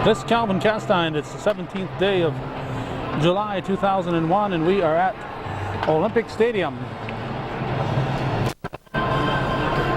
This is Calvin Castine. It's the 17th day of July 2001, and we are at Olympic Stadium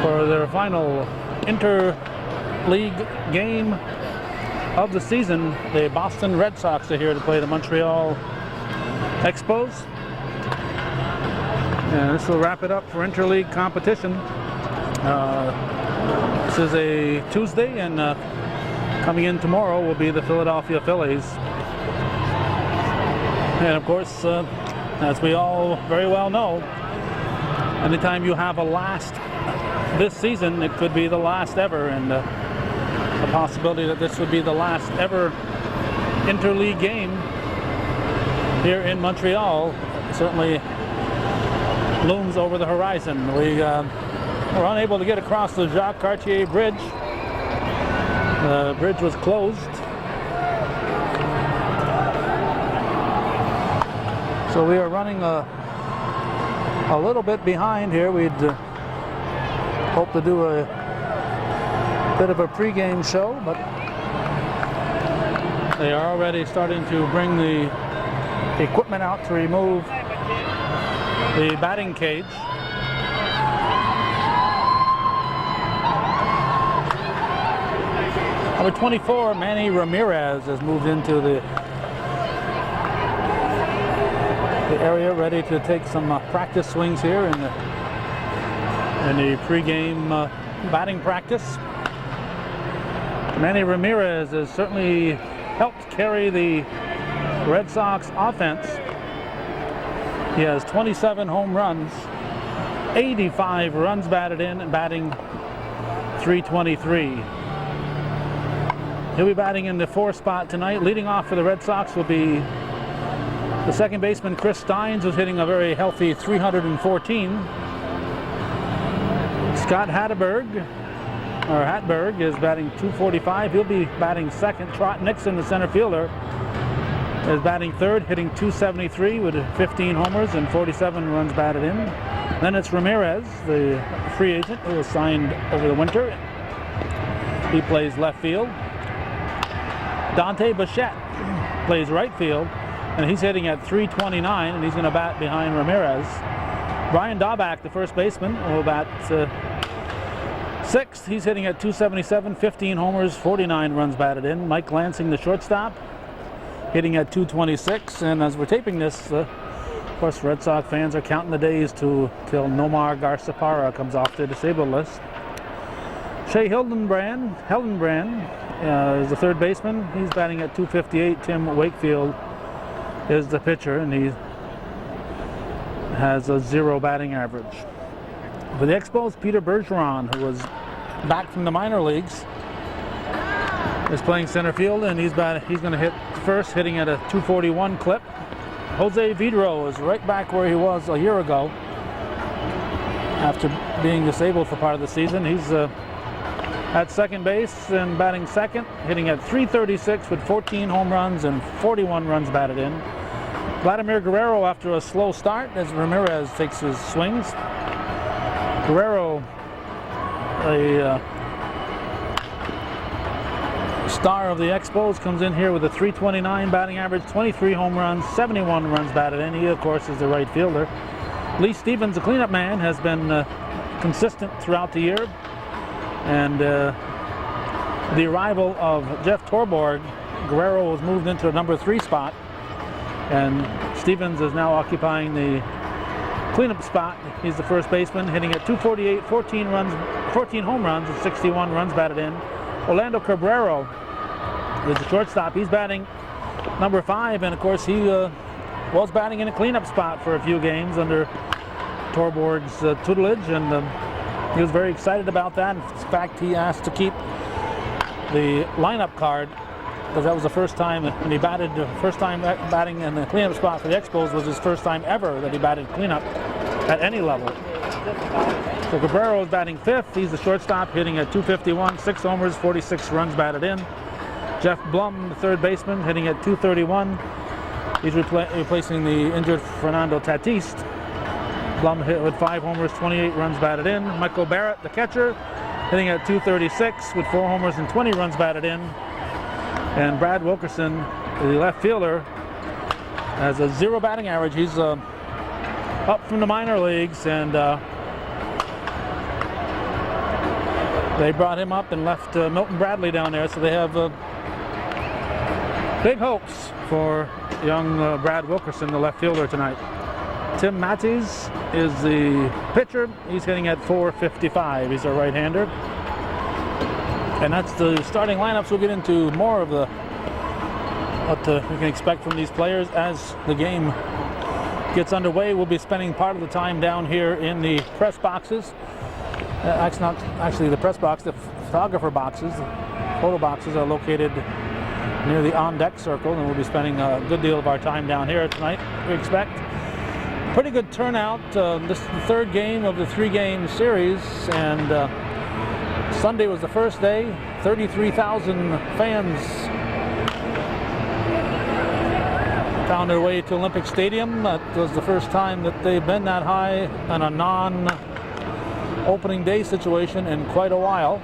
for their final inter-league game of the season. The Boston Red Sox are here to play the Montreal Expos, and this will wrap it up for interleague competition. This is a Tuesday, and coming in tomorrow will be the Philadelphia Phillies. And of course, as we all very well know, anytime you have a last this season, it could be the last ever, and the possibility that this would be the last ever interleague game here in Montreal certainly looms over the horizon. We were unable to get across the Jacques Cartier Bridge. The bridge was closed. So we are running a little bit behind here. We'd hope to do a bit of a pregame show, but they are already starting to bring the equipment out to remove the batting cage. Number 24, Manny Ramirez, has moved into the area, ready to take some practice swings here in the pregame batting practice. Manny Ramirez has certainly helped carry the Red Sox offense. He has 27 home runs, 85 runs batted in, and batting .323. He'll be batting in the 4th spot tonight. Leading off for the Red Sox will be the second baseman, Chris Steins, who's hitting a very healthy .314. Scott Hatteberg is batting .245. He'll be batting second. Trot Nixon, the center fielder, is batting third, hitting .273 with 15 homers and 47 runs batted in. Then it's Ramirez, the free agent who was signed over the winter. He plays left field. Dante Bichette plays right field, and he's hitting at .329, and he's going to bat behind Ramirez. Brian Daubach, the first baseman, will bat sixth. He's hitting at .277, 15 homers, 49 runs batted in. Mike Lansing, the shortstop, hitting at .226. And as we're taping this, of course, Red Sox fans are counting the days till Nomar Garciaparra comes off the disabled list. Shea Hildenbrand is the third baseman. He's batting at .258. Tim Wakefield is the pitcher, and he has a 0 batting average. For the Expos, Peter Bergeron, who was back from the minor leagues, is playing center field, and he's going to hit first, hitting at a .241 clip. Jose Vidro is right back where he was a year ago after being disabled for part of the season. He's at second base and batting second, hitting at .336 with 14 home runs and 41 runs batted in. Vladimir Guerrero, after a slow start as Ramirez takes his swings. Guerrero, a star of the Expos, comes in here with a .329 batting average, 23 home runs, 71 runs batted in. He, of course, is the right fielder. Lee Stevens, the cleanup man, has been consistent throughout the year. And the arrival of Jeff Torborg, Guerrero was moved into the number 3 spot, and Stevens is now occupying the cleanup spot. He's the first baseman, hitting at .248, 14 home runs, and 61 runs batted in. Orlando Cabrera is the shortstop. He's batting number 5, and of course he was batting in a cleanup spot for a few games under Torborg's tutelage, and he was very excited about that. In fact, he asked to keep the lineup card because that was the first time when he batted. The first time batting in the cleanup spot for the Expos was his first time ever that he batted cleanup at any level. So Cabrera is batting 5th. He's the shortstop, hitting at .251, 6 homers, 46 runs batted in. Jeff Blum, the third baseman, hitting at .231. He's replacing the injured Fernando Tatis. Blum hit with 5 homers, 28 runs batted in. Michael Barrett, the catcher, hitting at .236 with 4 homers and 20 runs batted in. And Brad Wilkerson, the left fielder, has a 0 batting average. He's up from the minor leagues, and they brought him up and left Milton Bradley down there, so they have big hopes for young Brad Wilkerson, the left fielder, tonight. Tim Mattis is the pitcher. He's hitting at .455. He's a right-hander. And that's the starting lineups. We'll get into more of what we can expect from these players as the game gets underway. We'll be spending part of the time down here in the press boxes. Not actually the press box, the photographer boxes. The photo boxes are located near the on-deck circle, and we'll be spending a good deal of our time down here tonight, we expect. Pretty good turnout. This is the third game of the 3-game series, and Sunday was the first day. 33,000 fans found their way to Olympic Stadium. That was the first time that they've been that high in a non-opening day situation in quite a while.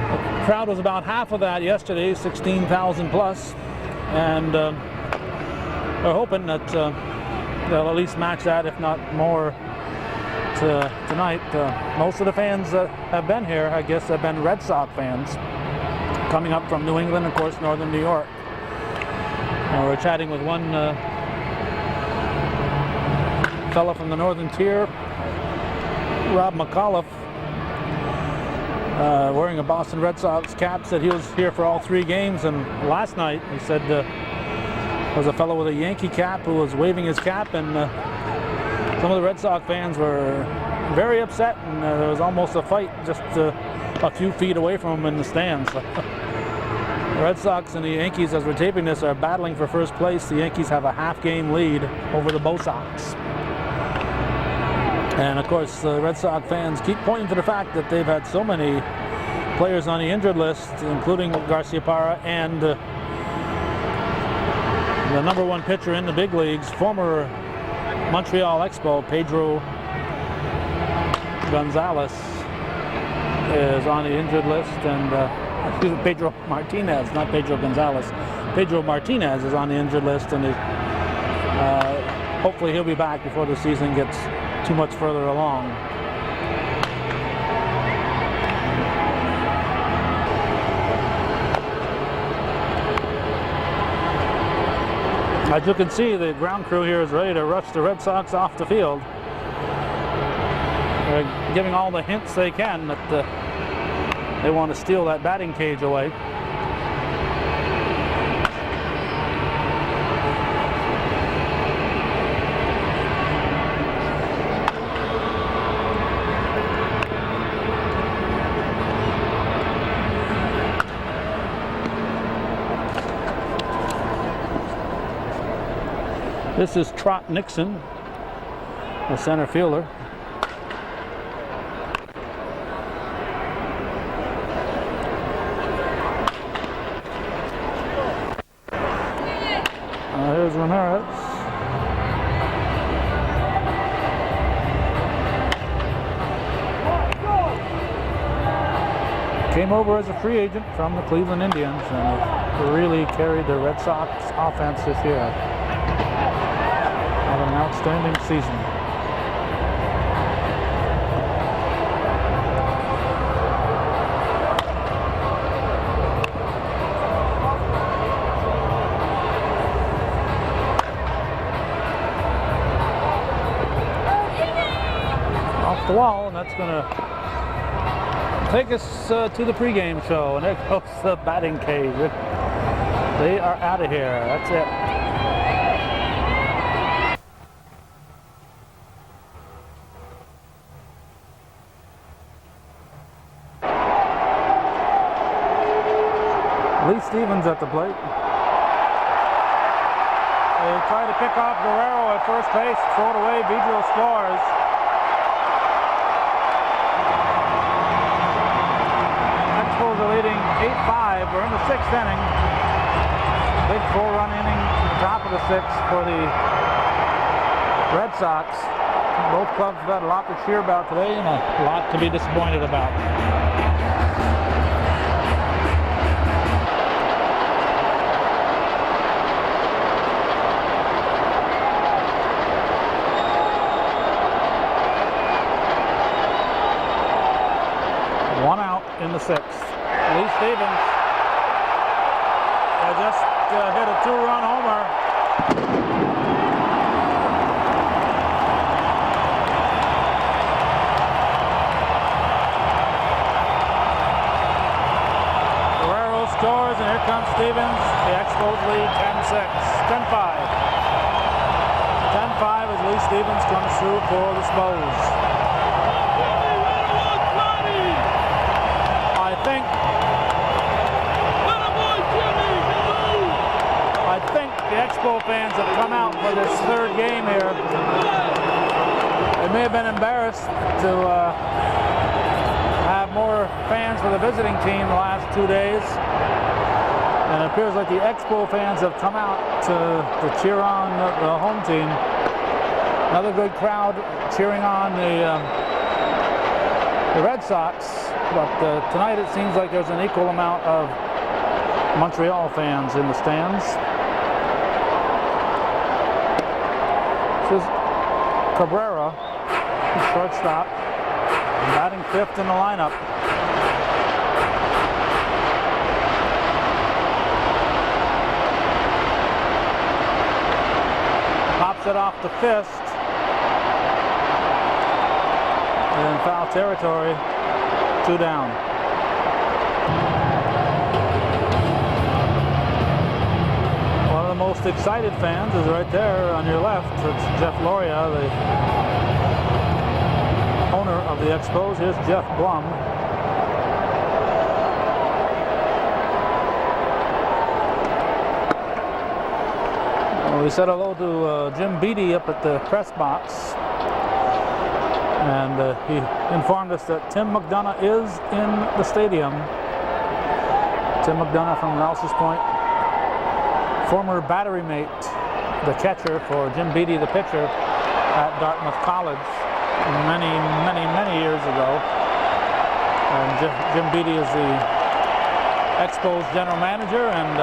The crowd was about half of that yesterday, 16,000 plus, and we're hoping that they'll at least match that, if not more, tonight. Most of the fans that have been here, I guess, have been Red Sox fans coming up from New England, of course, northern New York. And we're chatting with one fellow from the northern tier, Rob McAuliffe, wearing a Boston Red Sox cap, said he was here for all 3 games, and last night he said there was a fellow with a Yankee cap who was waving his cap, and some of the Red Sox fans were very upset, and there was almost a fight just a few feet away from him in the stands. The Red Sox and the Yankees, as we're taping this, are battling for first place. The Yankees have a half-game lead over the Bo Sox. And of course, the Red Sox fans keep pointing to the fact that they've had so many players on the injured list, including Garciaparra and the number 1 pitcher in the big leagues, former Montreal Expo, Pedro Gonzalez, is on the injured list, and Pedro Martinez, not Pedro Gonzalez. Pedro Martinez is on the injured list, and hopefully he'll be back before the season gets too much further along. As you can see, the ground crew here is ready to rush the Red Sox off the field. They're giving all the hints they can that they want to steal that batting cage away. This is Trot Nixon, the center fielder. Here's Ramirez. Came over as a free agent from the Cleveland Indians and really carried the Red Sox offense this year. Had an outstanding season. Off the wall, and that's going to take us to the pregame show. And there goes the batting cage. They are out of here. That's it. Lee Stevens at the plate. They try to pick off Guerrero at first base, throw it away. Vidro scores. Expos are leading 8-5. We're in the 6th inning. Big 4-run inning at the top of the 6th for the Red Sox. Both clubs have had a lot to cheer about today and a lot to be disappointed about. in the 6th. Lee Stevens just hit a 2-run homer. Guerrero scores, and here comes Stevens. The Expos lead 10-6, 10-5. 10-5 as Lee Stevens comes through for the Spos. I think the Expo fans have come out for this third game here. They may have been embarrassed to have more fans for the visiting team the last 2 days. And it appears like the Expo fans have come out to cheer on the home team. Another good crowd cheering on the Red Sox. But tonight it seems like there's an equal amount of Montreal fans in the stands. This is Cabrera, shortstop, batting 5th in the lineup. Pops it off to Fist. And in foul territory, 2 down. One of the most excited fans is right there on your left. It's Jeff Loria, the owner of the Expos. Here's Jeff Blum. Well, we said hello to Jim Beattie up at the press box. And he informed us that Tim McDonough is in the stadium. Tim McDonough from Rouse's Point, former battery mate, the catcher for Jim Beattie, the pitcher, at Dartmouth College many years ago. And Jim Beattie is the Expos general manager, and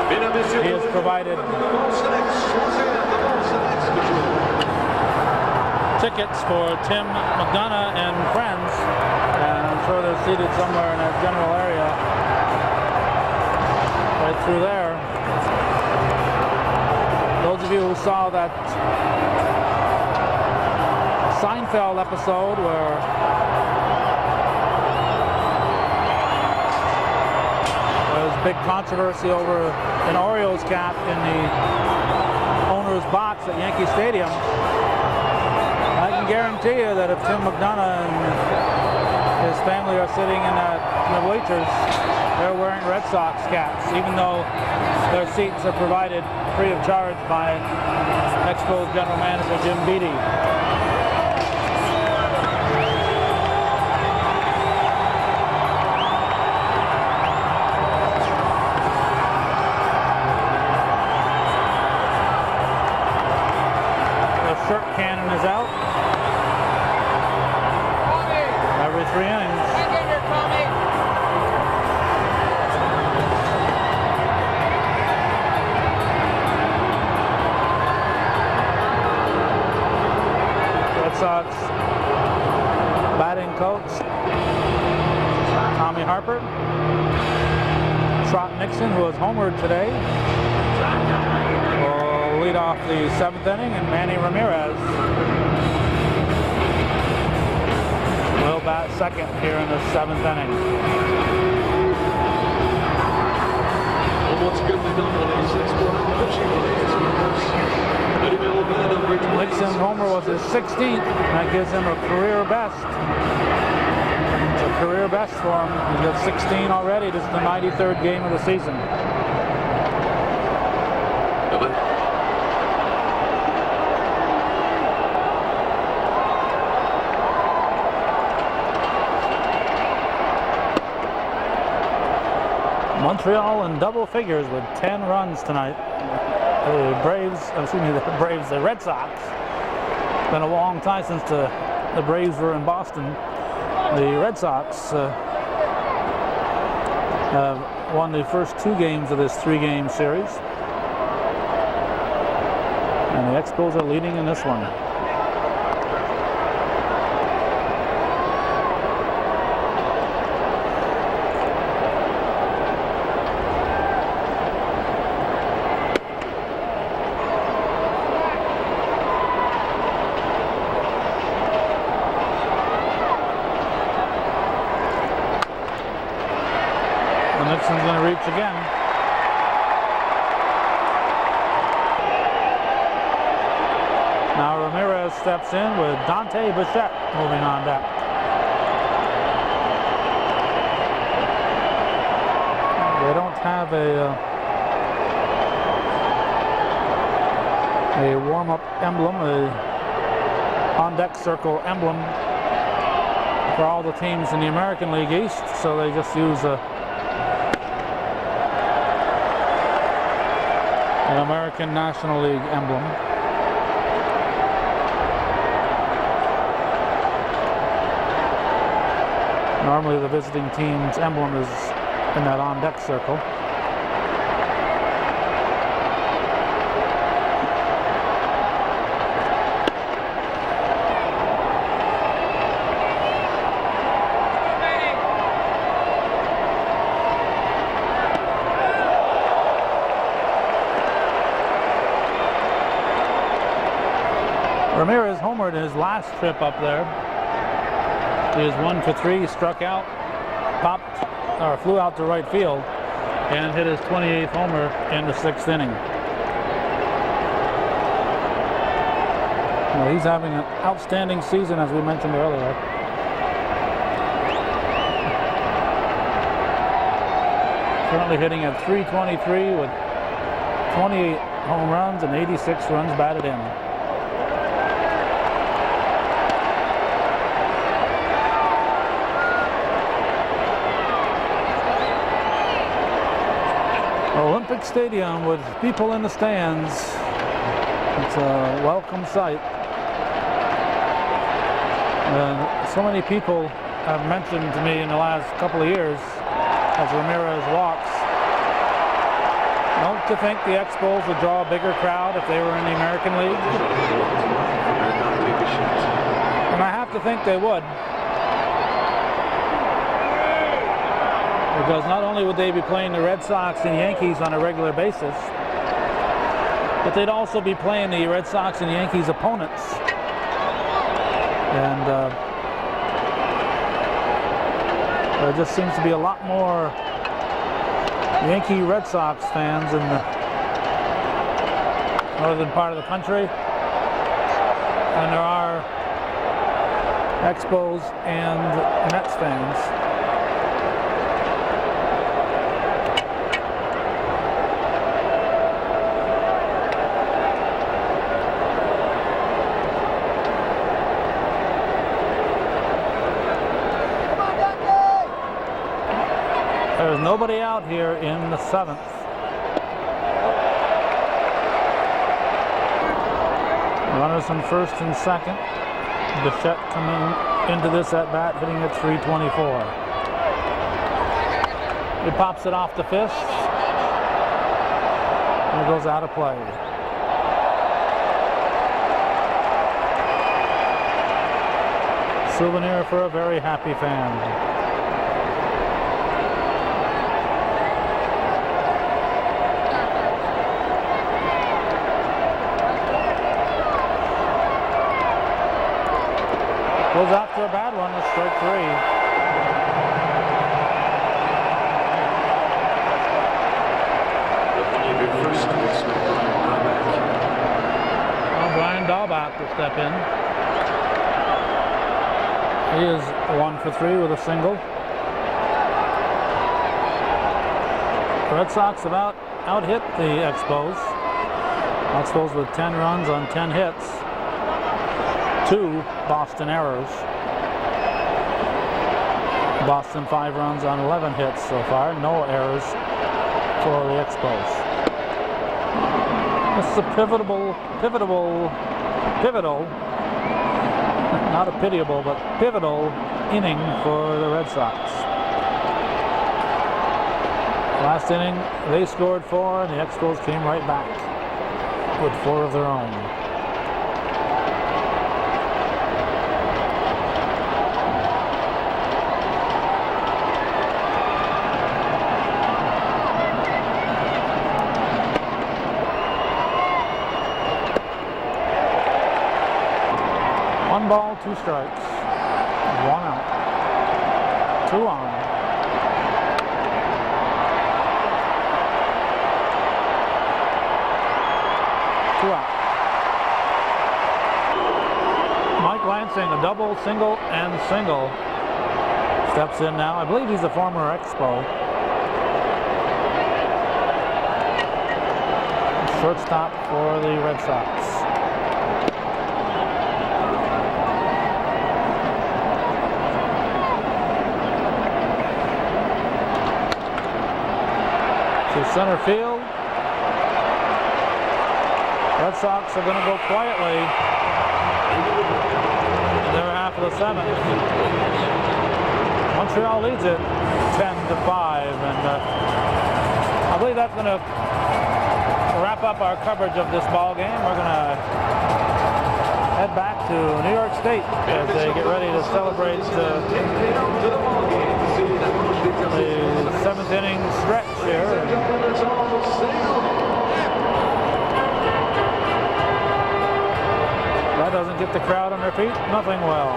he has provided tickets for Tim McDonough and friends, and I'm sure they're seated somewhere in that general area right through there. Those of you who saw that Seinfeld episode where there was big controversy over an Orioles cap in the owner's box at Yankee Stadium, I can guarantee you that if Tim McDonough and his family are sitting in the bleachers, they're wearing Red Sox caps, even though their seats are provided free of charge by Expos general manager Jim Beattie. The shirt cannon is out. Every 3 innings. Red Sox batting coach Tommy Harper. Trot Nixon, who has homered today, will lead off the 7th inning, and Manny Ramirez will bat second here in the 7th inning. Nixon's homer was his 16th, and that gives him a career best. It's a career best for him. He's got 16 already. This is the 93rd game of the season. Montreal in double figures with 10 runs tonight. The Red Sox. It's been a long time since the Braves were in Boston. The Red Sox have won the first 2 games of this 3-game series. And the Expos are leading in this one. again. Now Ramirez steps in with Dante Bichette moving on deck. They don't have a warm-up emblem, a on-deck circle emblem for all the teams in the American League East, so they just use an American National League emblem. Normally the visiting team's emblem is in that on-deck circle. Ramirez homered in his last trip up there. He was 1 for 3, struck out, flew out to right field, and hit his 28th homer in the 6th inning. Well, he's having an outstanding season, as we mentioned earlier. Currently hitting at .323 with 28 home runs and 86 runs batted in. Olympic Stadium with people in the stands. It's a welcome sight. So many people have mentioned to me in the last couple of years as Ramirez walks, don't you think the Expos would draw a bigger crowd if they were in the American League? And I have to think they would. Because not only would they be playing the Red Sox and Yankees on a regular basis, but they'd also be playing the Red Sox and Yankees opponents. And there just seems to be a lot more Yankee Red Sox fans in the northern part of the country than there are Expos and Mets fans. There's nobody out here in the 7th. Runners in first and second. Bichette coming into this at bat, hitting at .324. He pops it off the fist. And it goes out of play. Souvenir for a very happy fan. Goes after a bad one with strike 3. Well, Brian Dahlbach will step in. He is 1 for 3 with a single. The Red Sox have out-hit the Expos. Expos with 10 runs on 10 hits. 2 Boston errors. Boston 5 runs on 11 hits so far. No errors for the Expos. This is a pivotal, not a pitiable, but pivotal inning for the Red Sox. Last inning, they scored 4, and the Expos came right back with 4 of their own. Ball, 2 strikes, 1 out, 2 on. 2 out. Mike Lansing, a double, single, and single. Steps in now. I believe he's a former Expo. Shortstop for the Red Sox. To center field. Red Sox are going to go quietly in their half of the 7th. Montreal leads it 10-5, and I believe that's going to wrap up our coverage of this ball game. We're going to head back to New York State as they get ready to celebrate the 7th inning stretch here. That doesn't get the crowd on their feet. Nothing well.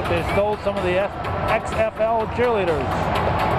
They stole some of the XFL cheerleaders.